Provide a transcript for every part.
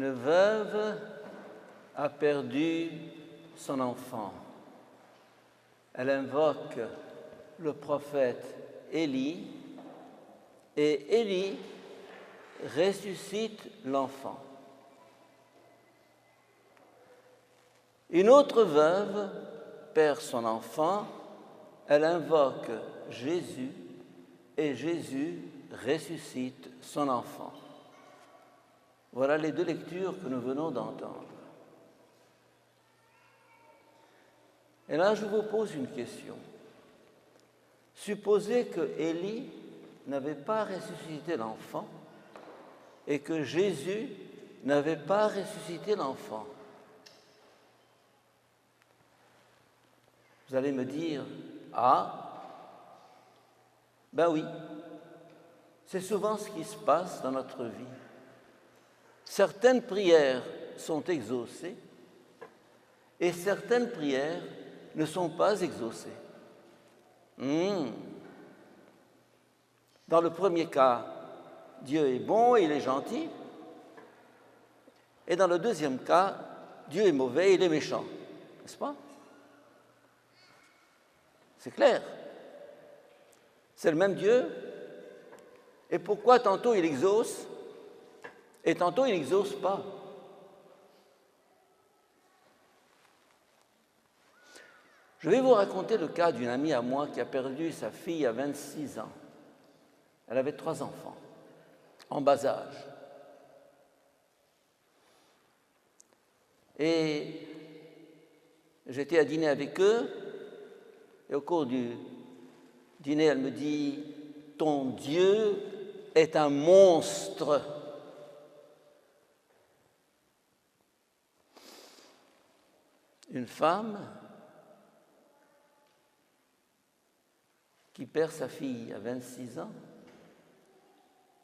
Une veuve a perdu son enfant. Elle invoque le prophète Élie et Élie ressuscite l'enfant. Une autre veuve perd son enfant, elle invoque Jésus et Jésus ressuscite son enfant. Voilà les deux lectures que nous venons d'entendre. Et là, je vous pose une question. Supposez que Élie n'avait pas ressuscité l'enfant et que Jésus n'avait pas ressuscité l'enfant. Vous allez me dire, ah, ben oui, c'est souvent ce qui se passe dans notre vie. Certaines prières sont exaucées et certaines prières ne sont pas exaucées. Dans le premier cas, Dieu est bon et il est gentil. Et dans le deuxième cas, Dieu est mauvais et il est méchant. N'est-ce pas? C'est clair. C'est le même Dieu. Et pourquoi tantôt il exauce et tantôt il n'exauce pas? Je vais vous raconter le cas d'une amie à moi qui a perdu sa fille à 26 ans. Elle avait 3 enfants, en bas âge. Et j'étais à dîner avec eux, et au cours du dîner, elle me dit « Ton Dieu est un monstre ». Une femme qui perd sa fille à 26 ans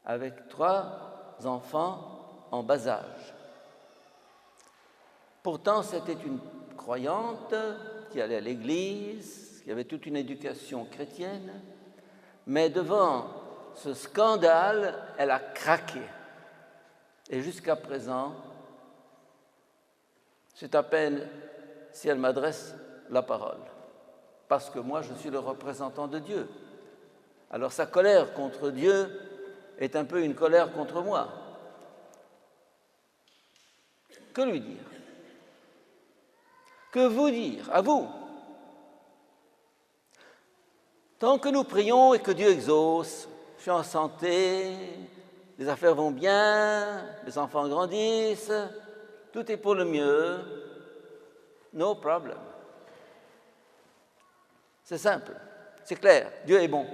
avec 3 enfants en bas âge. Pourtant, c'était une croyante qui allait à l'église, qui avait toute une éducation chrétienne, mais devant ce scandale, elle a craqué. Et jusqu'à présent, c'est à peine si elle m'adresse la parole, parce que moi, je suis le représentant de Dieu. Alors sa colère contre Dieu est un peu une colère contre moi. Que lui dire? Que vous dire, à vous? Tant que nous prions et que Dieu exauce, je suis en santé, les affaires vont bien, les enfants grandissent, tout est pour le mieux, no problem. C'est simple, c'est clair, Dieu est bon.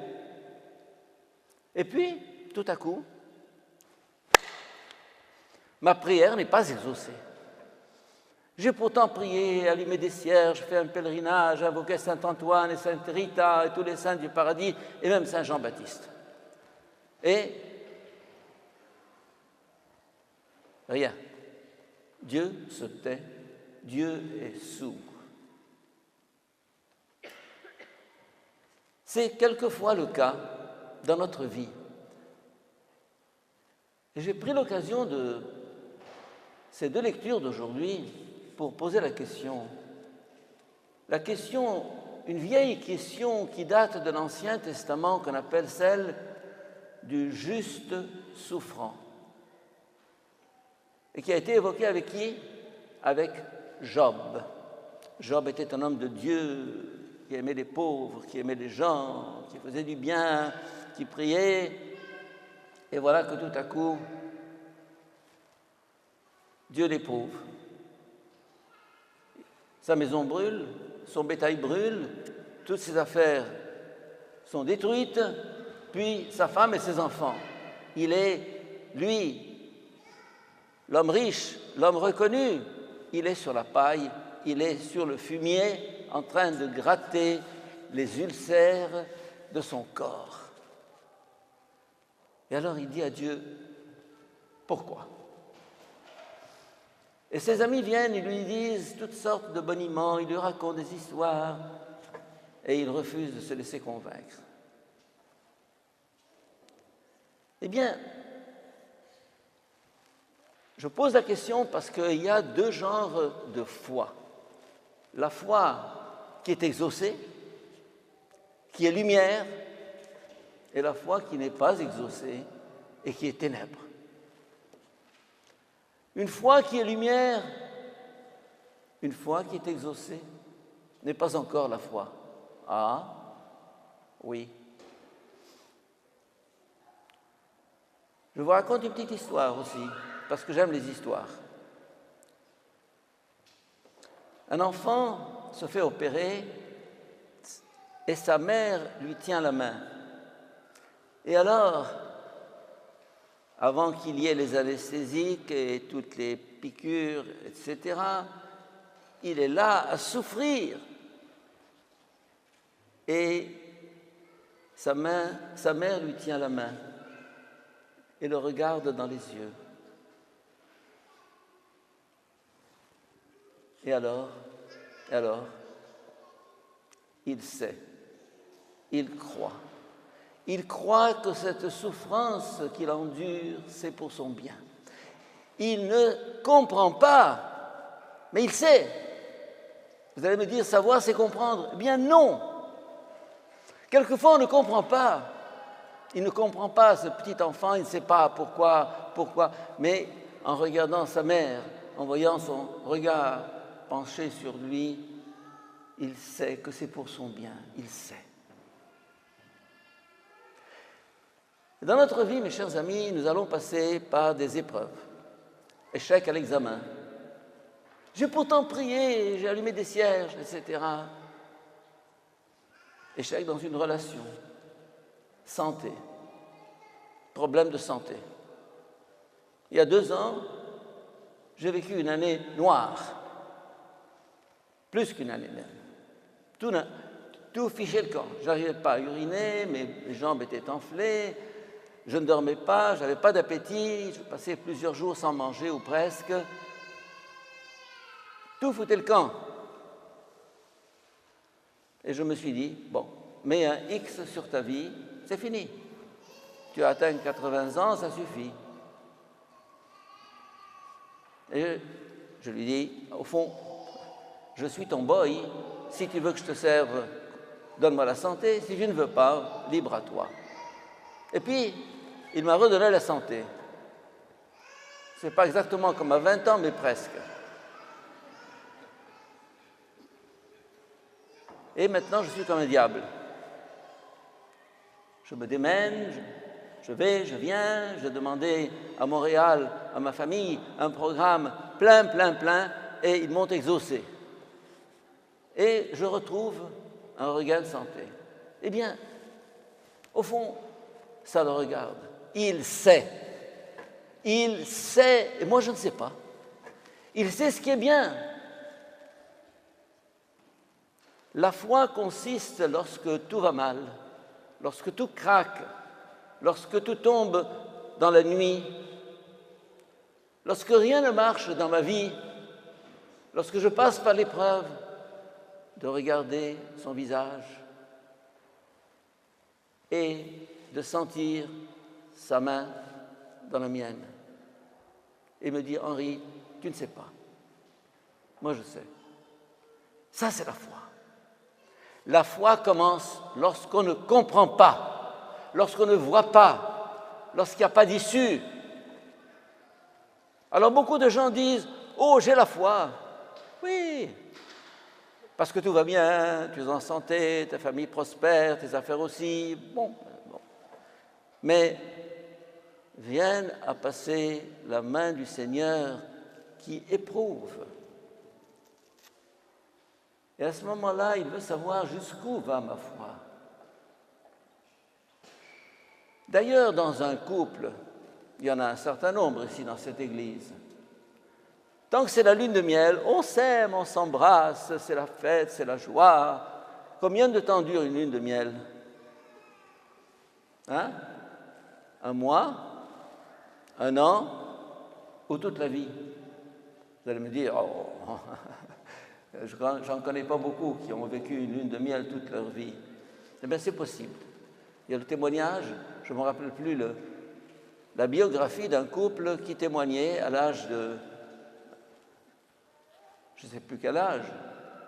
Et puis, tout à coup, ma prière n'est pas exaucée. J'ai pourtant prié, allumé des cierges, fait un pèlerinage, invoqué Saint Antoine et Sainte Rita et tous les saints du paradis et même Saint Jean-Baptiste. Et rien. Dieu se tait, Dieu est sourd. C'est quelquefois le cas dans notre vie. Et j'ai pris l'occasion de ces 2 lectures d'aujourd'hui pour poser la question, une vieille question qui date de l'Ancien Testament qu'on appelle celle du juste souffrant et qui a été évoquée avec qui? Avec Job. Job était un homme de Dieu qui aimait les pauvres, qui aimait les gens, qui faisait du bien, qui priait. Et voilà que tout à coup, Dieu l'éprouve. Sa maison brûle, son bétail brûle, toutes ses affaires sont détruites, puis sa femme et ses enfants. Il est, lui, l'homme riche, l'homme reconnu, il est sur la paille, il est sur le fumier en train de gratter les ulcères de son corps. Et alors il dit à Dieu, pourquoi? Et ses amis viennent, ils lui disent toutes sortes de boniments, ils lui racontent des histoires, et il refuse de se laisser convaincre. Eh bien, Je pose la question parce qu'il y a deux genres de foi. La foi qui est exaucée, qui est lumière, et la foi qui n'est pas exaucée et qui est ténèbres. Une foi qui est lumière, une foi qui est exaucée, n'est pas encore la foi. Ah, oui. Je vous raconte une petite histoire aussi, parce que j'aime les histoires. Un enfant se fait opérer et sa mère lui tient la main. Et alors, avant qu'il y ait les anesthésiques et toutes les piqûres, etc., il est là à souffrir. Et sa mère lui tient la main et le regarde dans les yeux. Et alors, il sait, il croit. Il croit que cette souffrance qu'il endure, c'est pour son bien. Il ne comprend pas, mais il sait. Vous allez me dire, savoir, c'est comprendre. Eh bien non. Quelquefois, on ne comprend pas. Il ne comprend pas, ce petit enfant, il ne sait pas pourquoi. Mais en regardant sa mère, en voyant son regard penché sur lui, il sait que c'est pour son bien. Il sait. Dans notre vie, mes chers amis, nous allons passer par des épreuves. Échec à l'examen. J'ai pourtant prié, j'ai allumé des cierges, etc. Échec dans une relation. Santé. Problème de santé. Il y a 2 ans, j'ai vécu une année noire. Plus qu'une année même. Tout fichait le camp. Je n'arrivais pas à uriner, mes jambes étaient enflées. Je ne dormais pas, je n'avais pas d'appétit, je passais plusieurs jours sans manger ou presque. Tout foutait le camp. Et je me suis dit, bon, mets un X sur ta vie, c'est fini. Tu as atteint 80 ans, ça suffit. Et je lui dis, au fond, je suis ton boy, si tu veux que je te serve, donne-moi la santé, si je ne veux pas, libre à toi. Et puis, il m'a redonné la santé. Ce n'est pas exactement comme à 20 ans, mais presque. Et maintenant, je suis comme un diable. Je me démène, je vais, je viens, j'ai demandé à Montréal, à ma famille, un programme plein, et ils m'ont exaucé. Et je retrouve un regain de santé. Eh bien, au fond, ça le regarde. Il sait, et moi je ne sais pas. Il sait ce qui est bien. La foi consiste lorsque tout va mal, lorsque tout craque, lorsque tout tombe dans la nuit, lorsque rien ne marche dans ma vie, lorsque je passe par l'épreuve, de regarder son visage et de sentir sa main dans la mienne et me dire, Henri, tu ne sais pas. Moi, je sais. Ça, c'est la foi. La foi commence lorsqu'on ne comprend pas, lorsqu'on ne voit pas, lorsqu'il n'y a pas d'issue. Alors, beaucoup de gens disent, oh, j'ai la foi. Oui, parce que tout va bien, tu es en santé, ta famille prospère, tes affaires aussi. Bon. Mais vienne à passer la main du Seigneur qui éprouve. Et à ce moment-là, il veut savoir jusqu'où va ma foi. D'ailleurs, dans un couple, il y en a un certain nombre ici dans cette église. Tant que c'est la lune de miel, on s'aime, on s'embrasse, c'est la fête, c'est la joie. Combien de temps dure une lune de miel? Hein? 1 mois? 1 an? Ou toute la vie? Vous allez me dire, oh, j'en connais pas beaucoup qui ont vécu une lune de miel toute leur vie. Eh bien, c'est possible. Il y a le témoignage, je ne me rappelle plus la biographie d'un couple qui témoignait à l'âge de, je ne sais plus quel âge,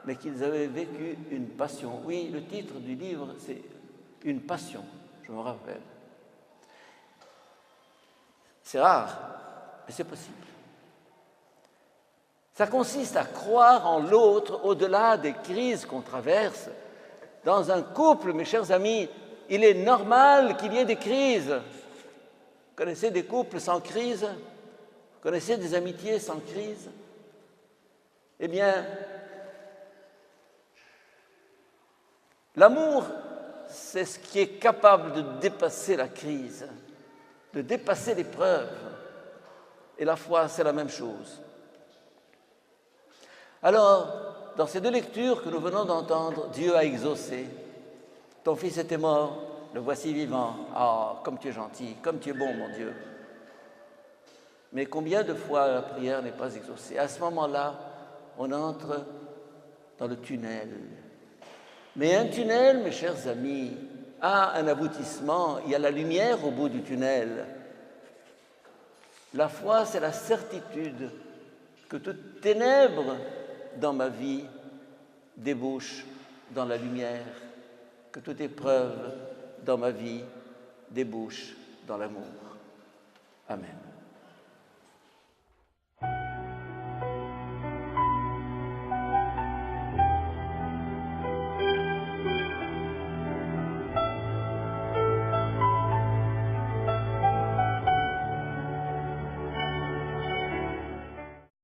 mais qu'ils avaient vécu une passion. Oui, le titre du livre, c'est « Une passion », je me rappelle. C'est rare, mais c'est possible. Ça consiste à croire en l'autre au-delà des crises qu'on traverse. Dans un couple, mes chers amis, il est normal qu'il y ait des crises. Vous connaissez des couples sans crise? Vous connaissez des amitiés sans crise? Eh bien, l'amour, c'est ce qui est capable de dépasser la crise, de dépasser l'épreuve. Et la foi, c'est la même chose. Alors, dans ces deux lectures que nous venons d'entendre, Dieu a exaucé. Ton fils était mort, le voici vivant. Ah, comme tu es gentil, comme tu es bon, mon Dieu. Mais combien de fois la prière n'est pas exaucée? À ce moment-là, on entre dans le tunnel. Mais un tunnel, mes chers amis, a un aboutissement. Il y a la lumière au bout du tunnel. La foi, c'est la certitude que toute ténèbre dans ma vie débouche dans la lumière, que toute épreuve dans ma vie débouche dans l'amour. Amen.